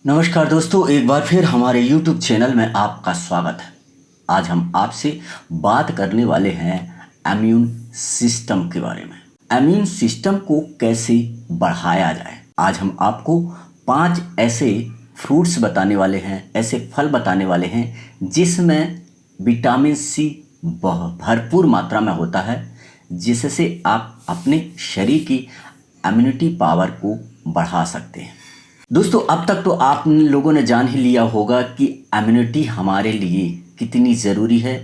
नमस्कार दोस्तों, एक बार फिर हमारे YouTube चैनल में आपका स्वागत है। आज हम आपसे बात करने वाले हैं इम्यून सिस्टम के बारे में। इम्यून सिस्टम को कैसे बढ़ाया जाए। आज हम आपको 5 ऐसे फ्रूट्स बताने वाले हैं, ऐसे फल बताने वाले हैं जिसमें विटामिन सी भरपूर मात्रा में होता है, जिससे आप अपने शरीर की इम्यूनिटी पावर को बढ़ा सकते हैं। दोस्तों, अब तक तो आप लोगों ने जान ही लिया होगा कि इम्यूनिटी हमारे लिए कितनी ज़रूरी है,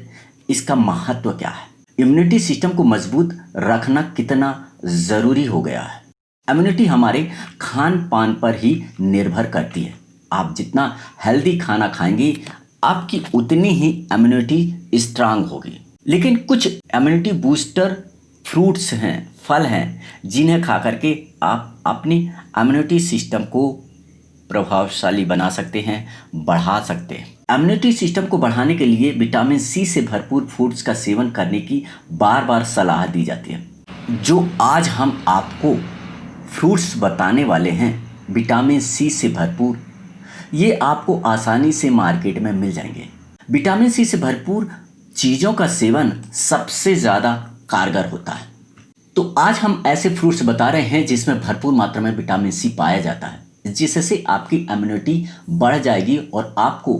इसका महत्व क्या है, इम्यूनिटी सिस्टम को मजबूत रखना कितना ज़रूरी हो गया है। इम्यूनिटी हमारे खान पान पर ही निर्भर करती है। आप जितना हेल्दी खाना खाएंगे, आपकी उतनी ही इम्यूनिटी स्ट्रांग होगी। लेकिन कुछ इम्यूनिटी बूस्टर फ्रूट्स हैं, फल हैं, जिन्हें खा करके आप अपनी इम्यूनिटी सिस्टम को प्रभावशाली बना सकते हैं, बढ़ा सकते हैं। इम्यूनिटी सिस्टम को बढ़ाने के लिए विटामिन सी से भरपूर फूड्स का सेवन करने की बार बार सलाह दी जाती है। जो आज हम आपको फ्रूट्स बताने वाले हैं विटामिन सी से भरपूर, ये आपको आसानी से मार्केट में मिल जाएंगे। विटामिन सी से भरपूर चीज़ों का सेवन सबसे ज़्यादा कारगर होता है। तो आज हम ऐसे फ्रूट्स बता रहे हैं जिसमें भरपूर मात्रा में विटामिन सी पाया जाता है, जिससे आपकी इम्यूनिटी बढ़ जाएगी और आपको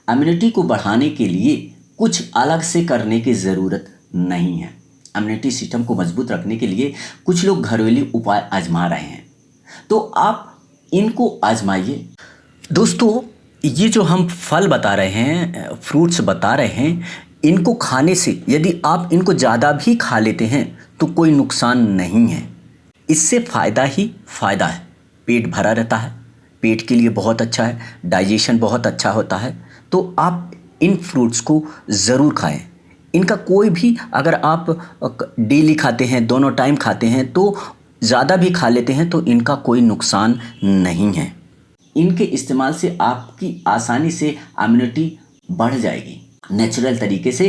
इम्यूनिटी को बढ़ाने के लिए कुछ अलग से करने की ज़रूरत नहीं है। इम्यूनिटी सिस्टम को मजबूत रखने के लिए कुछ लोग घरेलू उपाय आजमा रहे हैं, तो आप इनको आजमाइए। दोस्तों, ये जो हम फल बता रहे हैं, फ्रूट्स बता रहे हैं, इनको खाने से यदि आप इनको ज़्यादा भी खा लेते हैं तो कोई नुकसान नहीं है। इससे फ़ायदा ही फ़ायदा है। पेट भरा रहता है, पेट के लिए बहुत अच्छा है, डाइजेशन बहुत अच्छा होता है। तो आप इन फ्रूट्स को ज़रूर खाएं। इनका कोई भी, अगर आप डेली खाते हैं, दोनों टाइम खाते हैं, तो ज़्यादा भी खा लेते हैं तो इनका कोई नुकसान नहीं है। इनके इस्तेमाल से आपकी आसानी से इम्यूनिटी बढ़ जाएगी। नेचुरल तरीके से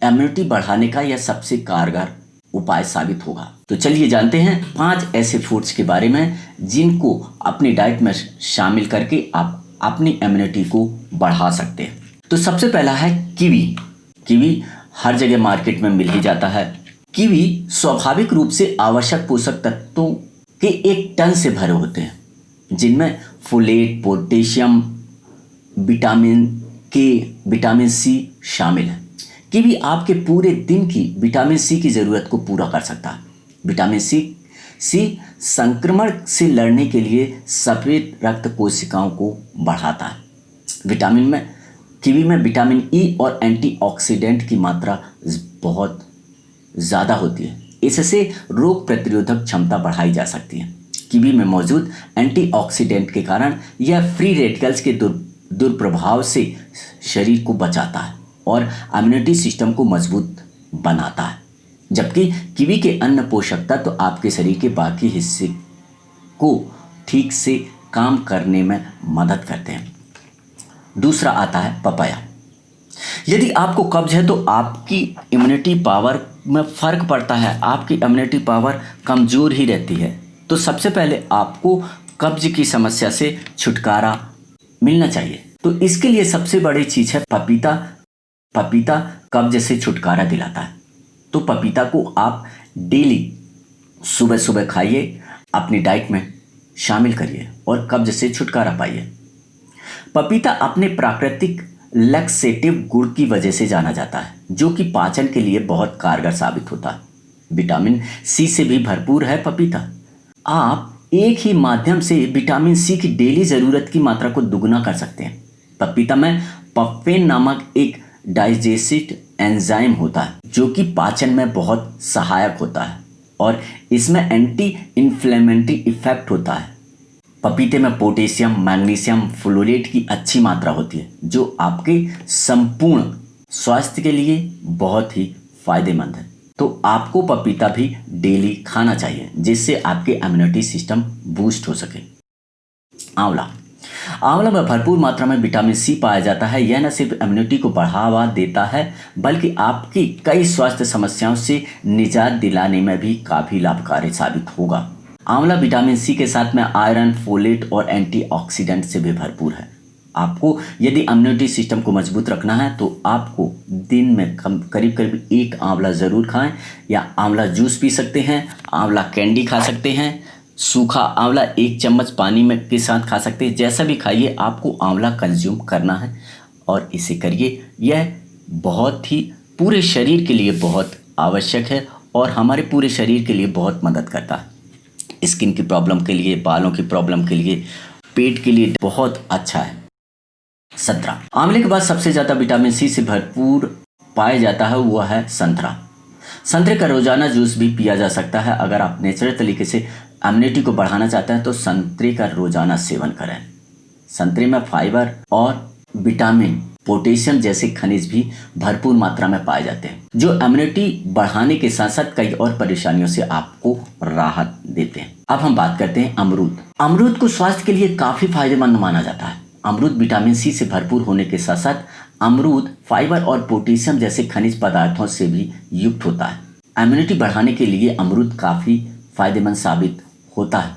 इम्यूनिटी बढ़ाने का यह सबसे कारगर उपाय साबित होगा। तो चलिए जानते हैं 5 ऐसे फूड्स के बारे में जिनको अपनी डाइट में शामिल करके आप अपनी इम्यूनिटी को बढ़ा सकते हैं। तो सबसे पहला है कीवी। कीवी हर जगह मार्केट में मिल ही जाता है। कीवी स्वाभाविक रूप से आवश्यक पोषक तत्वों के एक टन से भरे होते हैं, जिनमें फोलेट, पोटेशियम, विटामिन के, विटामिन सी शामिल है। कीवी आपके पूरे दिन की विटामिन सी की ज़रूरत को पूरा कर सकता है। विटामिन सी संक्रमण से लड़ने के लिए सफ़ेद रक्त कोशिकाओं को बढ़ाता है। कीवी में विटामिन ई और एंटीऑक्सीडेंट की मात्रा बहुत ज़्यादा होती है। इससे रोग प्रतिरोधक क्षमता बढ़ाई जा सकती है। कीवी में मौजूद एंटीऑक्सीडेंट के कारण यह फ्री रेडिकल्स के दुष्प्रभाव से शरीर को बचाता है और इम्यूनिटी सिस्टम को मजबूत बनाता है। जबकि कीवी के अन्य पोषक तत्व तो आपके शरीर के बाकी हिस्से को ठीक से काम करने में मदद करते हैं। दूसरा आता है पपाया। यदि आपको कब्ज है तो आपकी इम्यूनिटी पावर में फ़र्क पड़ता है, आपकी इम्यूनिटी पावर कमज़ोर ही रहती है। तो सबसे पहले आपको कब्ज की समस्या से छुटकारा मिलना चाहिए। तो इसके लिए सबसे बड़ी चीज़ है पपीता। पपीता कब्ज से छुटकारा दिलाता है। तो पपीता को आप डेली सुबह सुबह खाइए, अपनी डाइट में शामिल करिए और कब्ज से छुटकारा पाइए। पपीता अपने प्राकृतिक लैक्सेटिव गुण की वजह से जाना जाता है, जो कि पाचन के लिए बहुत कारगर साबित होता है। विटामिन सी से भी भरपूर है पपीता। आप एक ही माध्यम से विटामिन सी की डेली ज़रूरत की मात्रा को दुगना कर सकते हैं। पपीता में पप्पेन नामक एक डाइजेस्टिव एंजाइम होता है, जो कि पाचन में बहुत सहायक होता है और इसमें एंटी इन्फ्लेमेटरी इफेक्ट होता है। पपीते में पोटेशियम, मैग्नीशियम, फ्लोरेट की अच्छी मात्रा होती है, जो आपके संपूर्ण स्वास्थ्य के लिए बहुत ही फायदेमंद है। तो आपको पपीता भी डेली खाना चाहिए, जिससे आपके इम्यूनिटी सिस्टम बूस्ट हो सके। आंवला में भरपूर मात्रा में विटामिन सी पाया जाता है। यह न सिर्फ इम्यूनिटी को बढ़ावा देता है, बल्कि आपकी कई स्वास्थ्य समस्याओं से निजात दिलाने में भी काफ़ी लाभकारी साबित होगा। आंवला विटामिन सी के साथ में आयरन, फोलेट और एंटीऑक्सीडेंट से भी भरपूर है। आपको यदि इम्यूनिटी सिस्टम को मजबूत रखना है तो आपको दिन में करीब करीब 1 आंवला ज़रूर खाएं, या आंवला जूस पी सकते हैं, आंवला कैंडी खा सकते हैं, सूखा आंवला 1 चम्मच पानी में के साथ खा सकते हैं। जैसा भी खाइए, आपको आंवला कंज्यूम करना है और इसे करिए। यह बहुत ही पूरे शरीर के लिए बहुत आवश्यक है और हमारे पूरे शरीर के लिए बहुत मदद करता है। स्किन की प्रॉब्लम के लिए, बालों की प्रॉब्लम के लिए, पेट के लिए बहुत अच्छा है। संतरा। आंवले के बाद सबसे ज़्यादा विटामिन सी से भरपूर पाया जाता है वह है संतरा। संतरे का रोजाना जूस भी पिया जा सकता है। अगर आप नेचुरल तरीके से इम्यूनिटी को बढ़ाना चाहते हैं तो संतरे का रोजाना सेवन करें। संतरे में फाइबर और विटामिन, पोटेशियम जैसे खनिज भी भरपूर मात्रा में पाए जाते हैं, जो इम्यूनिटी बढ़ाने के साथ साथ कई और परेशानियों से आपको राहत देते हैं। अब हम बात करते हैं अमरूद। अमरूद को स्वास्थ्य के लिए काफ़ी फायदेमंद माना जाता है। अमरूद विटामिन सी से भरपूर होने के साथ साथ अमरूद फाइबर और पोटेशियम जैसे खनिज पदार्थों से भी युक्त होता है। इम्यूनिटी बढ़ाने के लिए अमरूद काफ़ी फायदेमंद साबित होता है।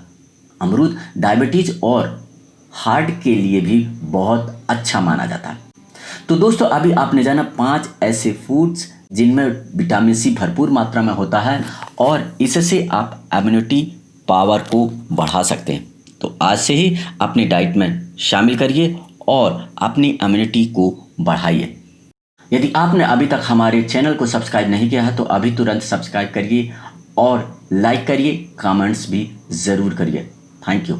अमरूद डायबिटीज और हार्ट के लिए भी बहुत अच्छा माना जाता है। तो दोस्तों, अभी आपने जाना 5 ऐसे फूड्स जिनमें विटामिन सी भरपूर मात्रा में होता है और इससे आप इम्यूनिटी पावर को बढ़ा सकते हैं। तो आज से ही अपनी डाइट में शामिल करिए और अपनी इम्यूनिटी को बढ़ाइए। यदि आपने अभी तक हमारे चैनल को सब्सक्राइब नहीं किया है तो अभी तुरंत सब्सक्राइब करिए और लाइक करिए, कमेंट्स भी ज़रूर करिए। Thank you.